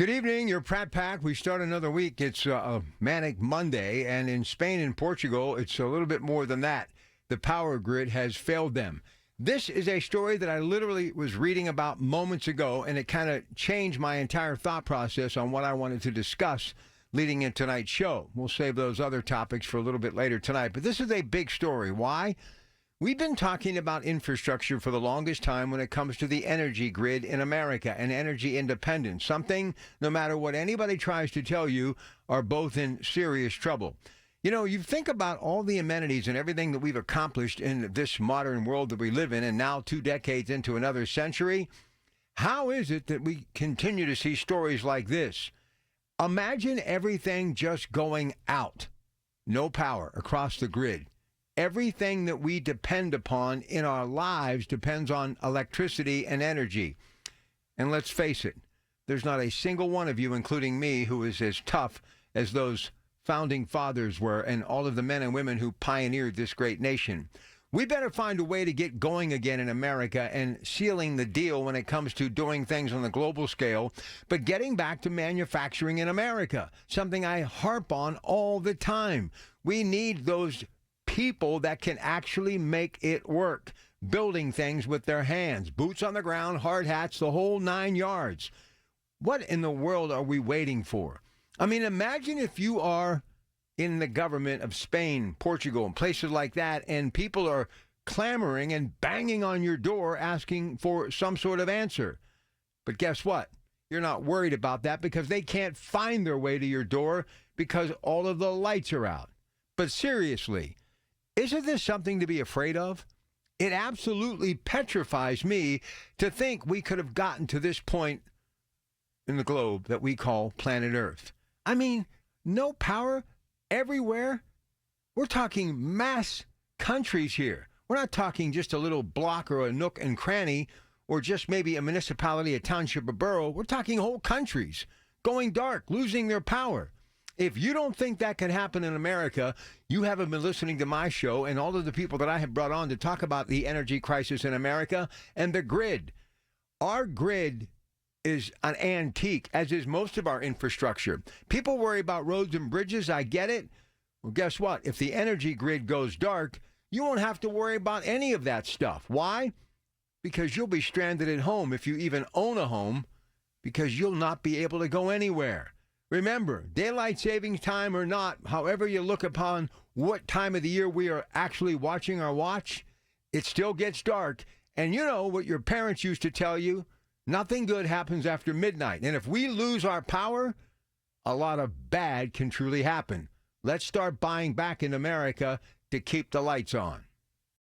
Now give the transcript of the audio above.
Good evening, your Pratt Pack. We start another week. It's a manic Monday, and in Spain and Portugal, it's a little bit more than that. The power grid has failed them. This is a story that I literally was reading about moments ago, and it kind of changed my entire thought process on what I wanted to discuss leading in tonight's show. We'll save those other topics for a little bit later tonight, but this is a big story. Why? We've been talking about infrastructure for the longest time when it comes to the energy grid in America and energy independence, something, no matter what anybody tries to tell you, are both in serious trouble. You know, you think about all the amenities and everything that we've accomplished in this modern world that we live in, and now 2 decades into another century. How is it that we continue to see stories like this? Imagine everything just going out. No power across the grid. Everything that we depend upon in our lives depends on electricity and energy. And let's face it, there's not a single one of you, including me, who is as tough as those founding fathers were and all of the men and women who pioneered this great nation. We better find a way to get going again in America and sealing the deal when it comes to doing things on the global scale, but getting back to manufacturing in America, something I harp on all the time. We need those people that can actually make it work, building things with their hands, boots on the ground, hard hats, the whole 9 yards. What in the world are we waiting for? I mean, imagine if you are in the government of Spain, Portugal, and places like that, and people are clamoring and banging on your door asking for some sort of answer. But guess what? You're not worried about that because they can't find their way to your door because all of the lights are out. But seriously, isn't this something to be afraid of? It absolutely petrifies me to think we could have gotten to this point in the globe that we call planet Earth. I mean, no power everywhere. We're talking mass countries here. We're not talking just a little block or a nook and cranny or just maybe a municipality, a township, a borough. We're talking whole countries going dark, losing their power. If you don't think that can happen in America, you haven't been listening to my show and all of the people that I have brought on to talk about the energy crisis in America and the grid. Our grid is an antique, as is most of our infrastructure. People worry about roads and bridges. I get it. Well, guess what? If the energy grid goes dark, you won't have to worry about any of that stuff. Why? Because you'll be stranded at home if you even own a home, because you'll not be able to go anywhere. Remember, daylight savings time or not, however you look upon what time of the year we are actually watching our watch, it still gets dark. And you know what your parents used to tell you? Nothing good happens after midnight. And if we lose our power, a lot of bad can truly happen. Let's start buying back in America to keep the lights on.